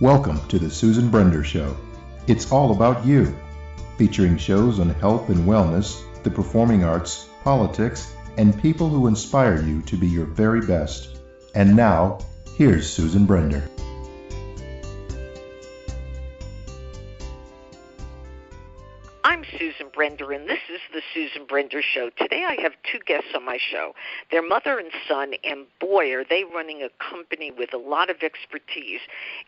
Welcome to the Susan Brender Show. It's all about you, featuring shows on health and wellness, the performing arts, politics, and people who inspire you to be your very best. And now, here's Susan Brender. I'm Susan Brender, and this is the Susan Brender Show. Today I have two guests on my show. They're mother and son, and boy, are they running a company with a lot of expertise.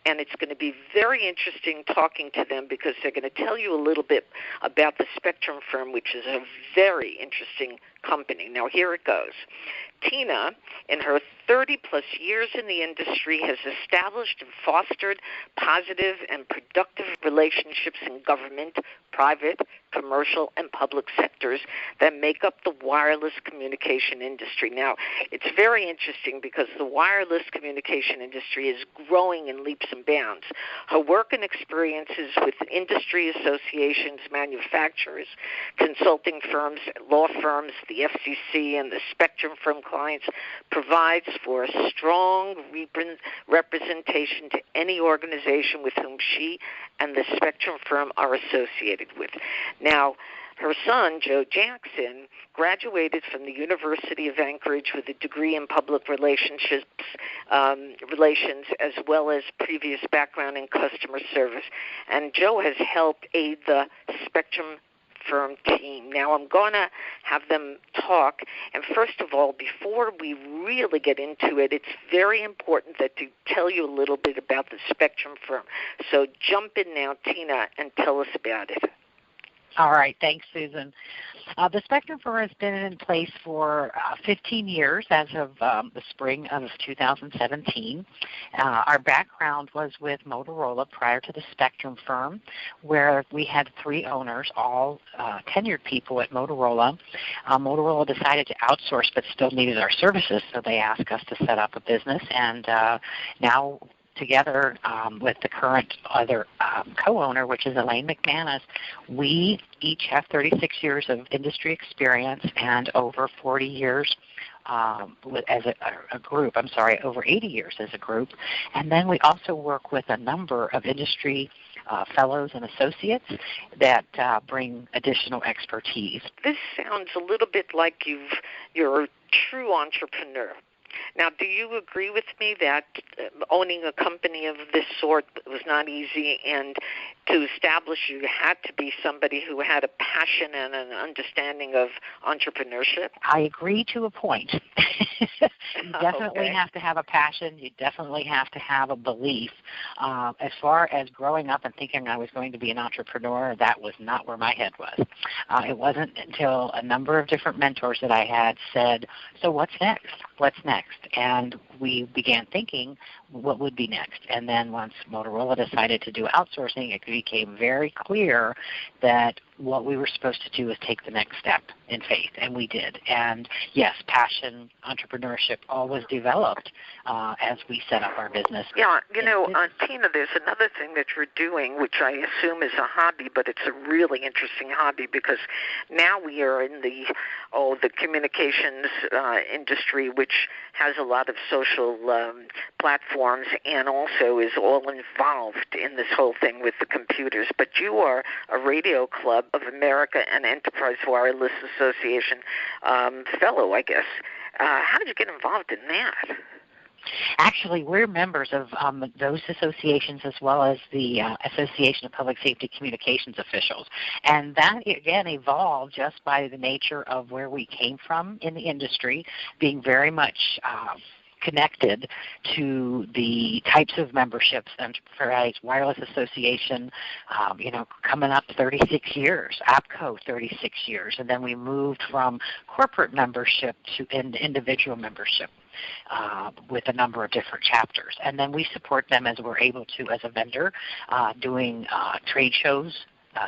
And it's going to be very interesting talking to them because they're going to tell you a little bit about the Spectrum firm, which is a very interesting company. Now, here it goes. Tina, in her 30-plus years in the industry, has established and fostered positive and productive relationships in government, private, commercial, and public sectors that make up the wireless communication industry. Now, it's very interesting because the wireless communication industry is growing in leaps and bounds. Her work and experiences with industry associations, manufacturers, consulting firms, law firms, the FCC, and the Spectrum firm clients provides for a strong representation to any organization with whom she and the Spectrum firm are associated with. Now, her son, Joe Jackson, graduated from the University of Anchorage with a degree in public relations as well as previous background in customer service. And Joe has helped aid the Spectrum firm team. Now I'm going to have them talk, and first of all, before we really get into it, it's very important that to tell you a little bit about the Spectrum firm. So jump in now, Tina, and tell us about it. All right. Thanks, Susan. The Spectrum firm has been in place for 15 years as of the spring of 2017. Our background was with Motorola prior to the Spectrum firm, where we had three owners, all tenured people at Motorola. Motorola decided to outsource but still needed our services, so they asked us to set up a business, and now together with the current other co-owner, which is Elaine McManus, we each have 36 years of industry experience and over 40 years as a group. Over 80 years as a group. And then we also work with a number of industry fellows and associates that bring additional expertise. This sounds a little bit like you're a true entrepreneur. Now, do you agree with me that owning a company of this sort was not easy, and to establish you had to be somebody who had a passion and an understanding of entrepreneurship? I agree to a point. You definitely have to have a passion. You definitely have to have a belief. As far as growing up and thinking I was going to be an entrepreneur, that was not where my head was. It wasn't until a number of different mentors that I had said, so what's next? What's next? And we began thinking what would be next. And then once Motorola decided to do outsourcing, it became very clear that what we were supposed to do was take the next step in faith, and we did. And yes, passion, entrepreneurship, all was developed as we set up our business. Yeah, Tina, there's another thing that you're doing, which I assume is a hobby, but it's a really interesting hobby because now we are in the communications industry, which has a lot of social platforms and also is all involved in this whole thing with the computers. But you are a Radio Club of America and Enterprise Wireless Association fellow, I guess. How did you get involved in that? Actually, we're members of those associations as well as the Association of Public Safety Communications Officials. And that, again, evolved just by the nature of where we came from in the industry, being very much connected to the types of memberships. Enterprise Wireless Association, coming up 36 years, APCO 36 years, and then we moved from corporate membership to individual membership with a number of different chapters. And then we support them as we're able to as a vendor, doing trade shows,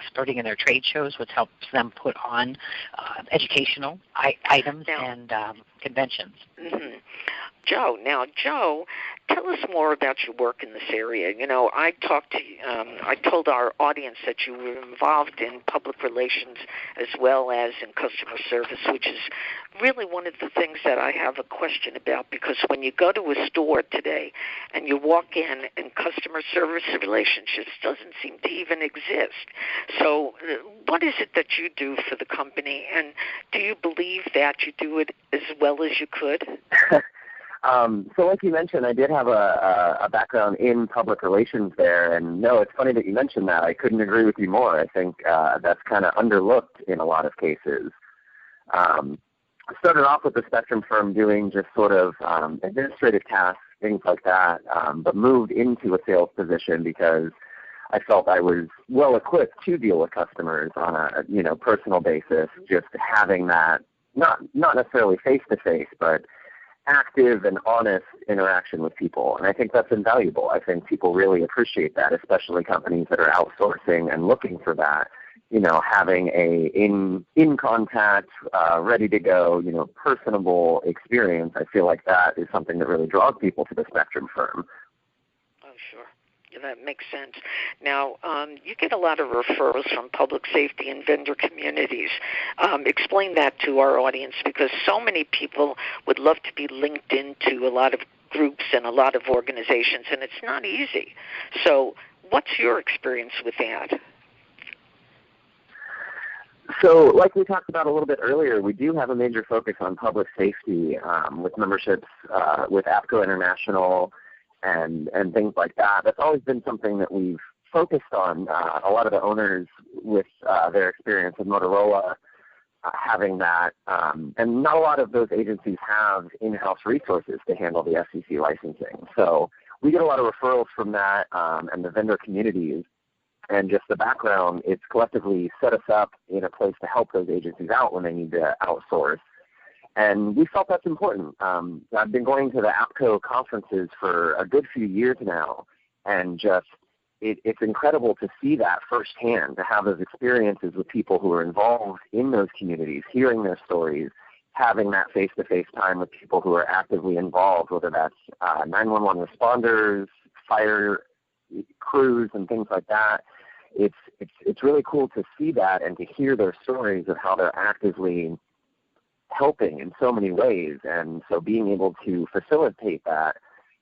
supporting in their trade shows, which helps them put on educational items and conventions. Mm-hmm. Joe, Tell us more about your work in this area. You know, I told our audience that you were involved in public relations as well as in customer service, which is really one of the things that I have a question about, because when you go to a store today and you walk in and customer service relationships doesn't seem to even exist. So what is it that you do for the company, and do you believe that you do it as well as you could? So like you mentioned, I did have a background in public relations there, and no, it's funny that you mentioned that. I couldn't agree with you more. I think that's kind of underlooked in a lot of cases. I started off with the Spectrum firm doing just sort of administrative tasks, things like that, but moved into a sales position because I felt I was well equipped to deal with customers on a personal basis, just having that not necessarily face to face, but active and honest interaction with people. And I think that's invaluable. I think people really appreciate that, especially companies that are outsourcing and looking for that. Having a in contact, ready to go, personable experience. I feel like that is something that really draws people to the Spectrum firm. Oh, sure. Yeah, that makes sense. Now, you get a lot of referrals from public safety and vendor communities. Explain that to our audience, because so many people would love to be linked into a lot of groups and a lot of organizations, and it's not easy. So what's your experience with that? So like we talked about a little bit earlier, we do have a major focus on public safety with memberships with APCO International and things like that. That's always been something that we've focused on. A lot of the owners with their experience with Motorola having that, and not a lot of those agencies have in-house resources to handle the FCC licensing. So we get a lot of referrals from that and the vendor communities. And just the background, it's collectively set us up in a place to help those agencies out when they need to outsource. And we felt that's important. I've been going to the APCO conferences for a good few years now, and just it's incredible to see that firsthand, to have those experiences with people who are involved in those communities, hearing their stories, having that face-to-face time with people who are actively involved, whether that's 911 responders, fire crews, and things like that. It's really cool to see that and to hear their stories of how they're actively helping in so many ways. And so being able to facilitate that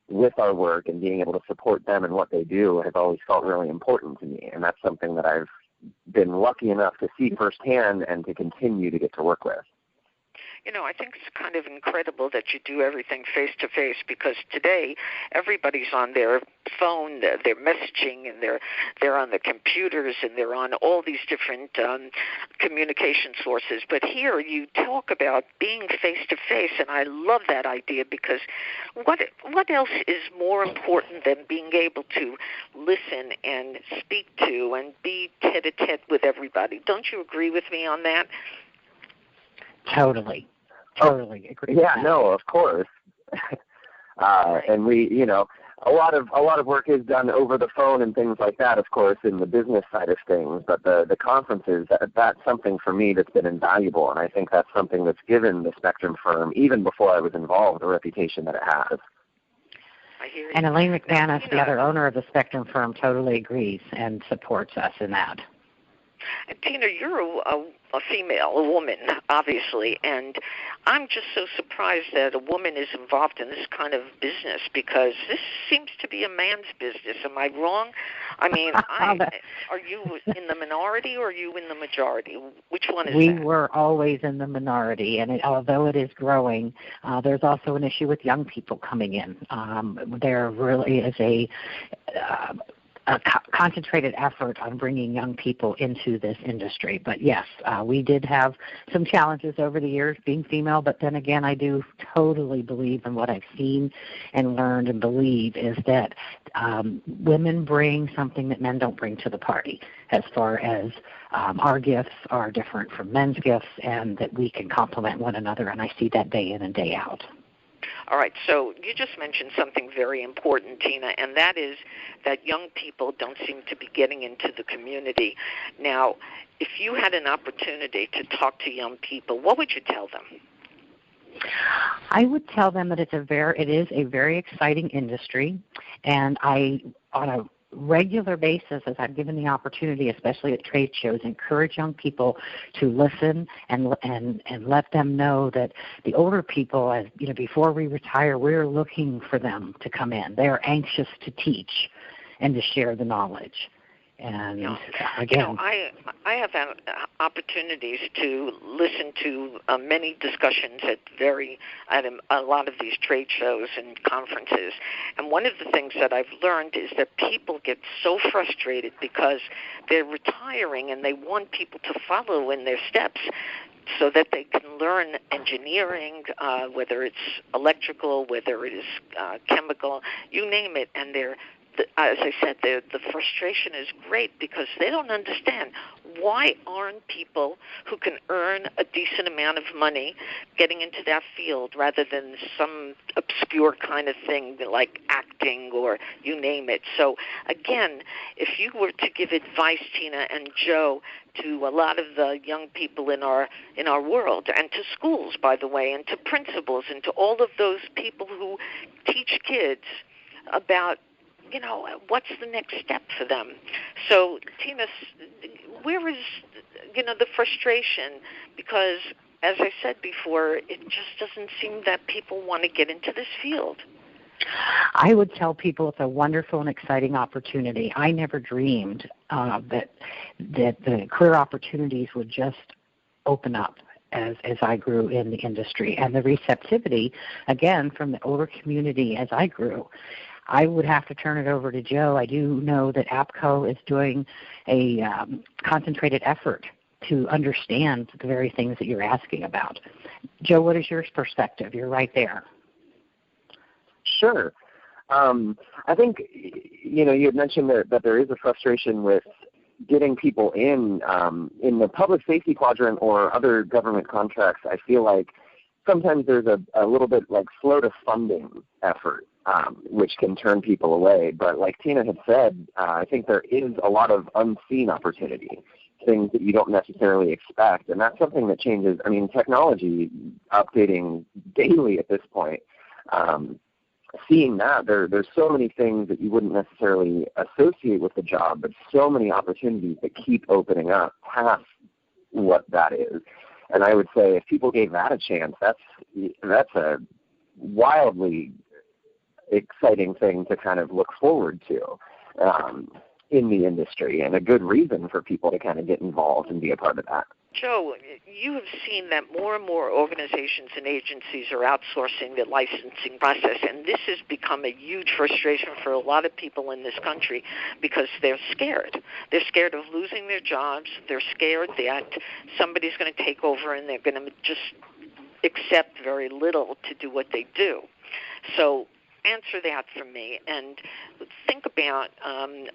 with our work and being able to support them in what they do has always felt really important to me. And that's something that I've been lucky enough to see firsthand and to continue to get to work with. I think it's kind of incredible that you do everything face-to-face, because today everybody's on their phone, they're messaging, and they're on the computers, and they're on all these different communication sources. But here you talk about being face-to-face, and I love that idea, because what else is more important than being able to listen and speak to and be tete-a-tete with everybody? Don't you agree with me on that? Totally agree. Yeah, no, of course. And we, a lot of work is done over the phone and things like that, of course, in the business side of things. But the conferences, that's something for me that's been invaluable, and I think that's something that's given the Spectrum firm, even before I was involved, a reputation that it has. I hear you. And Elaine McManus, the other owner of the Spectrum firm, totally agrees and supports us in that. And Tina, you're a female, a woman, obviously, and I'm just so surprised that a woman is involved in this kind of business, because this seems to be a man's business. Am I wrong? I mean, are you in the minority or are you in the majority? Which one is that? We were always in the minority, and although it is growing, there's also an issue with young people coming in. There really is a concentrated effort on bringing young people into this industry. But yes, we did have some challenges over the years being female, but then again, I do totally believe in what I've seen and learned and believe is that women bring something that men don't bring to the party, as far as our gifts are different from men's gifts, and that we can complement one another, and I see that day in and day out. All right, so you just mentioned something very important, Tina, and that is that young people don't seem to be getting into the community. Now, if you had an opportunity to talk to young people, what would you tell them? I would tell them that it is a very exciting industry, and on a regular basis, as I've given the opportunity, especially at trade shows, encourage young people to listen and let them know that the older people, as you know, before we retire, we're looking for them to come in. They are anxious to teach and to share the knowledge. And again, I have had opportunities to listen to many discussions at a lot of these trade shows and conferences. And one of the things that I've learned is that people get so frustrated because they're retiring and they want people to follow in their steps so that they can learn engineering, whether it's electrical, whether it is chemical, you name it, and as I said, the frustration is great because they don't understand why aren't people who can earn a decent amount of money getting into that field rather than some obscure kind of thing like acting or you name it. So, again, if you were to give advice, Tina and Joe, to a lot of the young people in our world, and to schools, by the way, and to principals, and to all of those people who teach kids about what's the next step for them. So, Tina, where is, the frustration? Because, as I said before, it just doesn't seem that people want to get into this field. I would tell people it's a wonderful and exciting opportunity. I never dreamed that the career opportunities would just open up as I grew in the industry. And the receptivity, again, from the older community as I grew. I would have to turn it over to Joe. I do know that APCO is doing a concentrated effort to understand the very things that you're asking about. Joe, what is your perspective? You're right there. Sure. I think, you had mentioned that there is a frustration with getting people in the public safety quadrant or other government contracts. I feel like sometimes there's a little bit like slow to funding effort. Which can turn people away. But like Tina had said, I think there is a lot of unseen opportunity, things that you don't necessarily expect, and that's something that changes. I mean, technology updating daily at this point. Seeing that, there's so many things that you wouldn't necessarily associate with the job, but so many opportunities that keep opening up past what that is. And I would say if people gave that a chance, that's a wildly exciting thing to kind of look forward to in the industry, and a good reason for people to kind of get involved and be a part of that. Joe, you have seen that more and more organizations and agencies are outsourcing the licensing process, and this has become a huge frustration for a lot of people in this country because they're scared. They're scared of losing their jobs. They're scared that somebody's going to take over and they're going to just accept very little to do what they do. So answer that for me and think about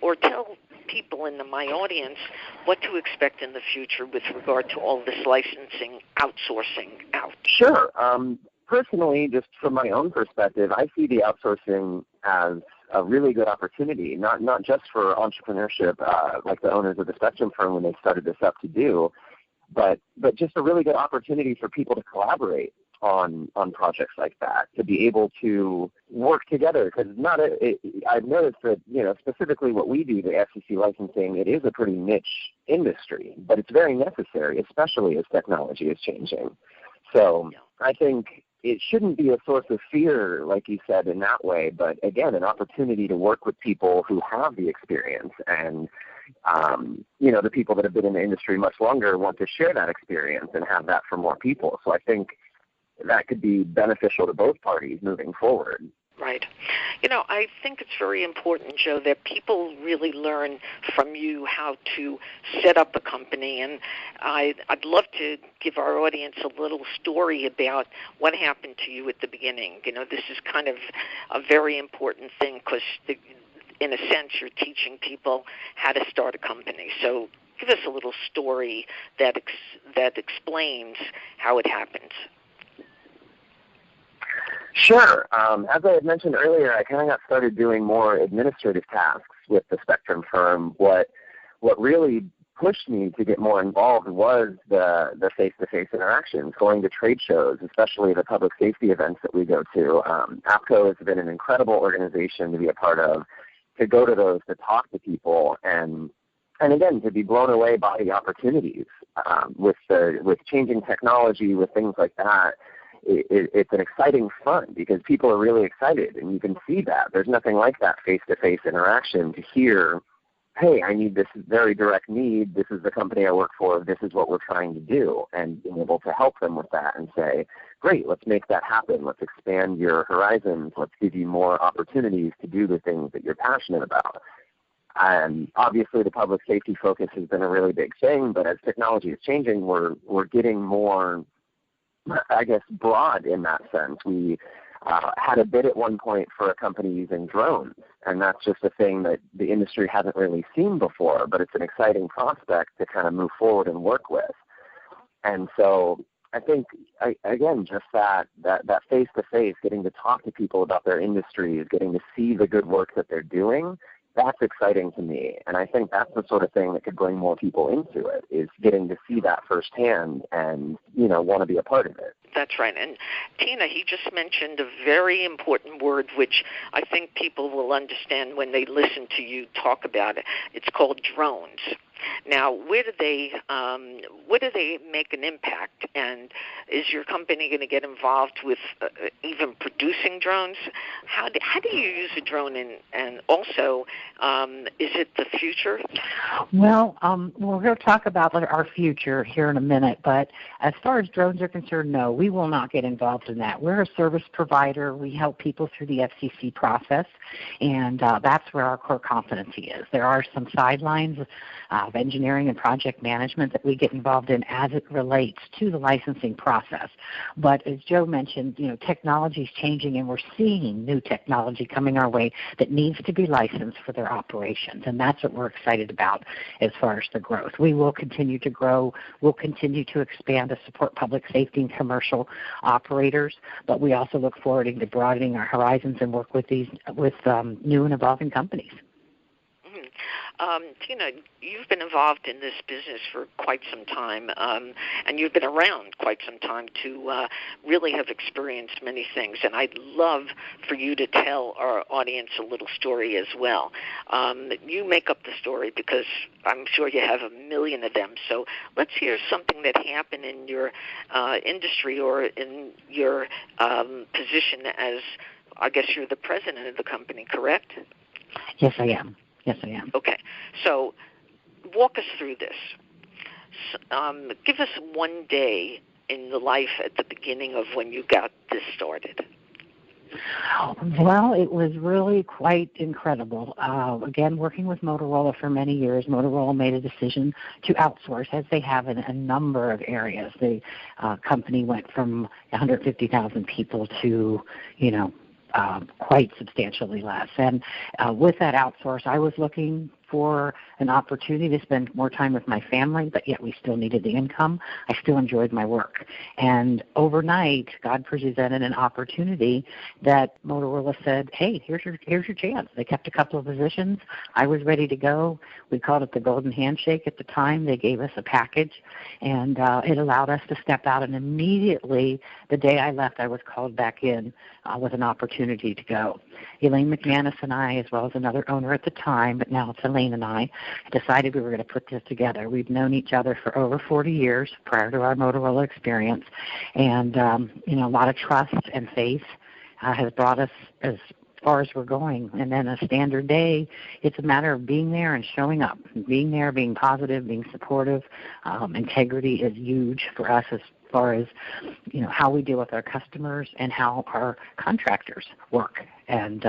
or tell people in my audience what to expect in the future with regard to all this licensing outsourcing out. Sure. Personally, just from my own perspective, I see the outsourcing as a really good opportunity, not just for entrepreneurship like the owners of the Spectrum firm when they started this up to do, but just a really good opportunity for people to collaborate on projects like that, to be able to work together, because I've noticed that, specifically what we do, the FCC licensing, it is a pretty niche industry, but it's very necessary, especially as technology is changing. So I think it shouldn't be a source of fear, like you said, in that way, but again, an opportunity to work with people who have the experience, and the people that have been in the industry much longer want to share that experience and have that for more people. So I think that could be beneficial to both parties moving forward. Right. I think it's very important, Joe, that people really learn from you how to set up a company. And I'd love to give our audience a little story about what happened to you at the beginning. This is kind of a very important thing because, in a sense, you're teaching people how to start a company. So give us a little story that explains how it happens. Sure. As I had mentioned earlier, I kind of got started doing more administrative tasks with the Spectrum firm. What really pushed me to get more involved was the face-to-face interactions, going to trade shows, especially the public safety events that we go to. APCO has been an incredible organization to be a part of, to go to those, to talk to people, and again, to be blown away by the opportunities with changing technology, with things like that. It's an exciting front because people are really excited, and you can see that. There's nothing like that face-to-face interaction to hear, hey, I need this very direct need. This is the company I work for. This is what we're trying to do, and being able to help them with that and say, great, let's make that happen. Let's expand your horizons. Let's give you more opportunities to do the things that you're passionate about. And obviously the public safety focus has been a really big thing, but as technology is changing, we're getting more, I guess, broad in that sense. We had a bid at one point for a company using drones, and that's just a thing that the industry hasn't really seen before, but it's an exciting prospect to kind of move forward and work with. And so I think, again, just that face-to-face, getting to talk to people about their industries, getting to see the good work that they're doing, that's exciting to me. And I think that's the sort of thing that could bring more people into it, is getting to see that firsthand and, want to be a part of it. That's right. And Tina, he just mentioned a very important word, which I think people will understand when they listen to you talk about it. It's called drones. Now, where do they make an impact? And is your company going to get involved with even producing drones? How do you use a drone? And also, is it the future? Well, we're going to talk about our future here in a minute. But as far as drones are concerned, no, we will not get involved in that. We're a service provider. We help people through the FCC process, and that's where our core competency is. There are some sidelines of engineering and project management that we get involved in as it relates to the licensing process. But as Joe mentioned, technology is changing, and we're seeing new technology coming our way that needs to be licensed for their operations, and that's what we're excited about as far as the growth. We will continue to grow. We'll continue to expand to support public safety and commercial operators, but we also look forward to broadening our horizons and work with new and evolving companies. Tina, you've been involved in this business for quite some time, and you've been around quite some time to really have experienced many things, and I'd love for you to tell our audience a little story as well. You make up the story because I'm sure you have a million of them, so let's hear something that happened in your industry or in your position as, I guess you're the president of the company, correct? Yes, I am. Yes, I am. Okay. So walk us through this. Give us one day in the life at the beginning of when you got this started. Well, it was really quite incredible. Again, working with Motorola for many years, Motorola made a decision to outsource, as they have in a number of areas. The company went from 150,000 people to, quite substantially less. And with that outsource, I was looking for an opportunity to spend more time with my family, but yet we still needed the income. I still enjoyed my work. And overnight, God presented an opportunity that Motorola said, hey, here's your chance. They kept a couple of positions. I was ready to go. We called it the Golden Handshake at the time. They gave us a package, and it allowed us to step out. And immediately, the day I left, I was called back in with an opportunity to go. Elaine McManus and I, as well as another owner at the time, but now it's Elaine and I, decided we were going to put this together. We've known each other for over 40 years prior to our Motorola experience, and a lot of trust and faith has brought us as far as we're going. And then a standard day, it's a matter of being there and showing up, being there, being positive, being supportive. Integrity is huge for us as far as how we deal with our customers and how our contractors work, and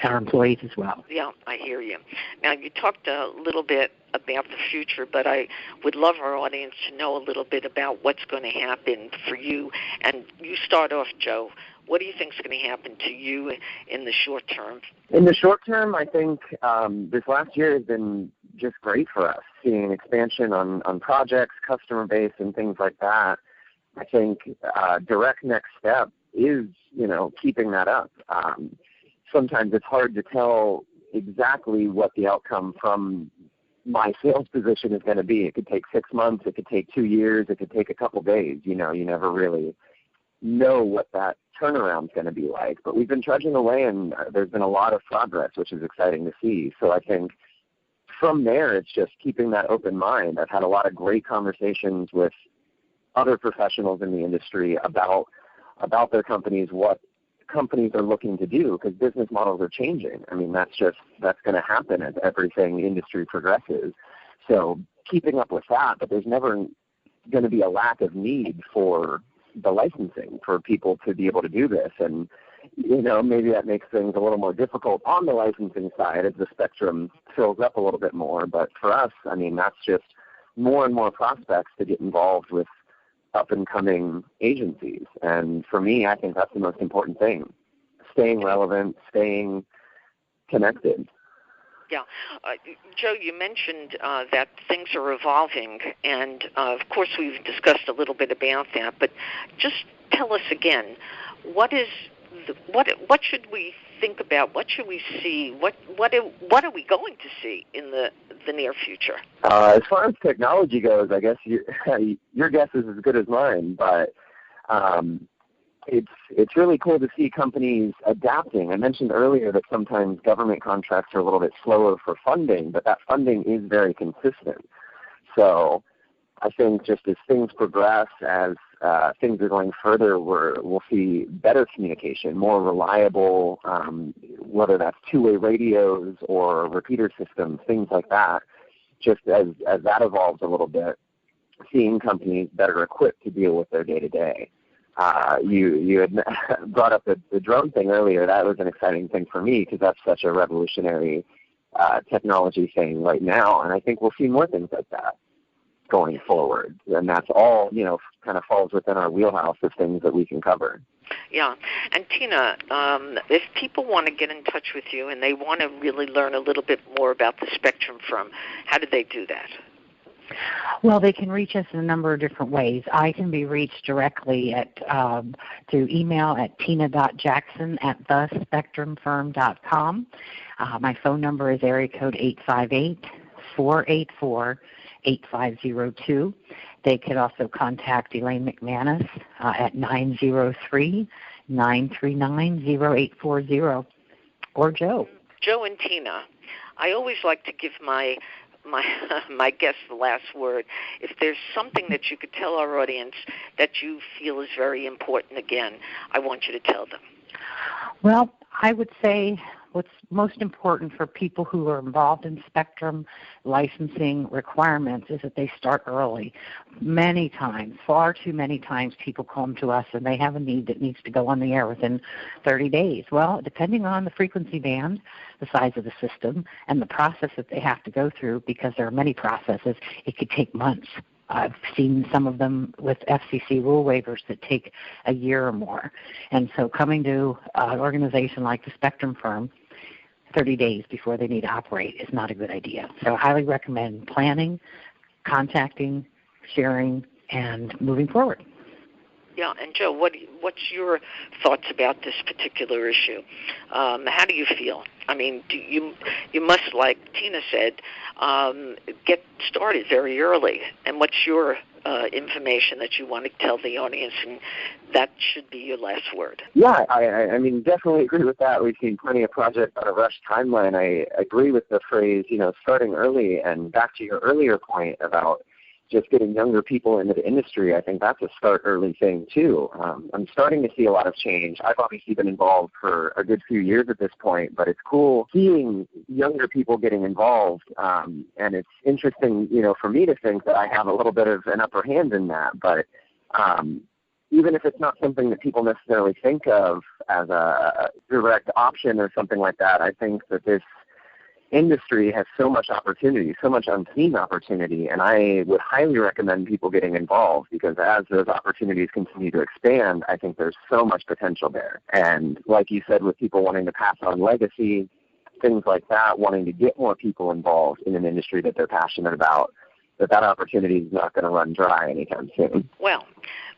our employees as well. Yeah, I hear you. Now, you talked a little bit about the future, but I would love our audience to know a little bit about what's going to happen for you. And you start off, Joe. What do you think is going to happen to you in the short term? In the short term, I think this last year has been just great for us, seeing an expansion on projects, customer base, and things like that. I think direct next step is, keeping that up. Sometimes it's hard to tell exactly what the outcome from, my sales position is going to be. It could take 6 months, it could take 2 years, it could take a couple days. You never really know what that turnaround is going to be like. But we've been trudging away, and there's been a lot of progress, which is exciting to see. So I think from there, it's just keeping that open mind. I've had a lot of great conversations with other professionals in the industry about their companies, what companies are looking to do, because business models are changing. I mean, that's going to happen as everything industry progresses. So keeping up with that, but there's never going to be a lack of need for the licensing for people to be able to do this. And, maybe that makes things a little more difficult on the licensing side as the spectrum fills up a little bit more. But for us, I mean, that's just more and more prospects to get involved with up-and-coming agencies. And for me, I think that's the most important thing, staying relevant, staying connected. Yeah. Joe, you mentioned that things are evolving, and of course we've discussed a little bit about that, but just tell us again, what should we think about? What should we see? What are we going to see in the near future? As far as technology goes, I guess your guess is as good as mine, but it's really cool to see companies adapting. I mentioned earlier that sometimes government contracts are a little bit slower for funding, but that funding is very consistent. So I think just as things progress, as things are going further, we'll see better communication, more reliable, whether that's two-way radios or repeater systems, things like that. Just as that evolves a little bit, seeing companies better equipped to deal with their day-to-day. You had brought up the drone thing earlier. That was an exciting thing for me because that's such a revolutionary technology thing right now, and I think we'll see more things like that going forward. And that's all, kind of falls within our wheelhouse of things that we can cover. Yeah. And Tina, if people want to get in touch with you and they want to really learn a little bit more about the Spectrum Firm, how do they do that? Well, they can reach us in a number of different ways. I can be reached directly through email at tina.jackson@thespectrumfirm.com. My phone number is area code 858-484-8502. They could also contact Elaine McManus at 903-939-0840, or Joe. Joe and Tina. I always like to give my guest the last word. If there's something that you could tell our audience that you feel is very important, again, I want you to tell them. Well, I would say what's most important for people who are involved in spectrum licensing requirements is that they start early. Many times, far too many times, people come to us and they have a need that needs to go on the air within 30 days. Well, depending on the frequency band, the size of the system, and the process that they have to go through, because there are many processes, it could take months. I've seen some of them with FCC rule waivers that take a year or more. And so coming to an organization like the Spectrum Firm 30 days before they need to operate is not a good idea. So I highly recommend planning, contacting, sharing, and moving forward. Yeah, and Joe, what's your thoughts about this particular issue? How do you feel? I mean, you must, like Tina said, get started very early. And what's your information that you want to tell the audience? And that should be your last word. Yeah, I mean, definitely agree with that. We've seen plenty of projects on a rush timeline. I agree with the phrase, starting early. And back to your earlier point about just getting younger people into the industry, I think that's a start early thing too. I'm starting to see a lot of change. I've obviously been involved for a good few years at this point, but it's cool seeing younger people getting involved. And it's interesting, for me to think that I have a little bit of an upper hand in that. But even if it's not something that people necessarily think of as a direct option or something like that, I think that this industry has so much opportunity, so much unseen opportunity, and I would highly recommend people getting involved, because as those opportunities continue to expand, I think there's so much potential there. And like you said, with people wanting to pass on legacy, things like that, wanting to get more people involved in an industry that they're passionate about, that opportunity is not going to run dry anytime soon. Well,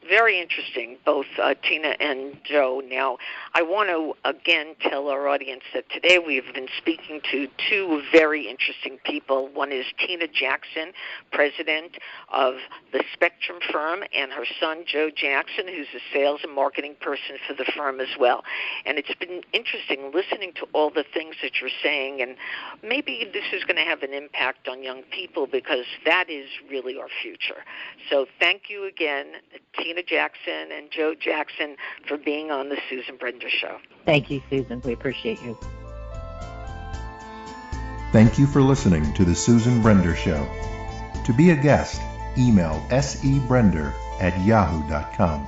Very interesting, both Tina and Joe. Now, I want to again tell our audience that today we've been speaking to two very interesting people. One is Tina Jackson, president of the Spectrum firm, and her son, Joe Jackson, who's a sales and marketing person for the firm as well. And it's been interesting listening to all the things that you're saying, and maybe this is going to have an impact on young people because that is really our future. So thank you again, Tina Jackson and Joe Jackson, for being on the Susan Brender Show. Thank you, Susan. We appreciate you. Thank you for listening to the Susan Brender Show. To be a guest, email sebrender@yahoo.com.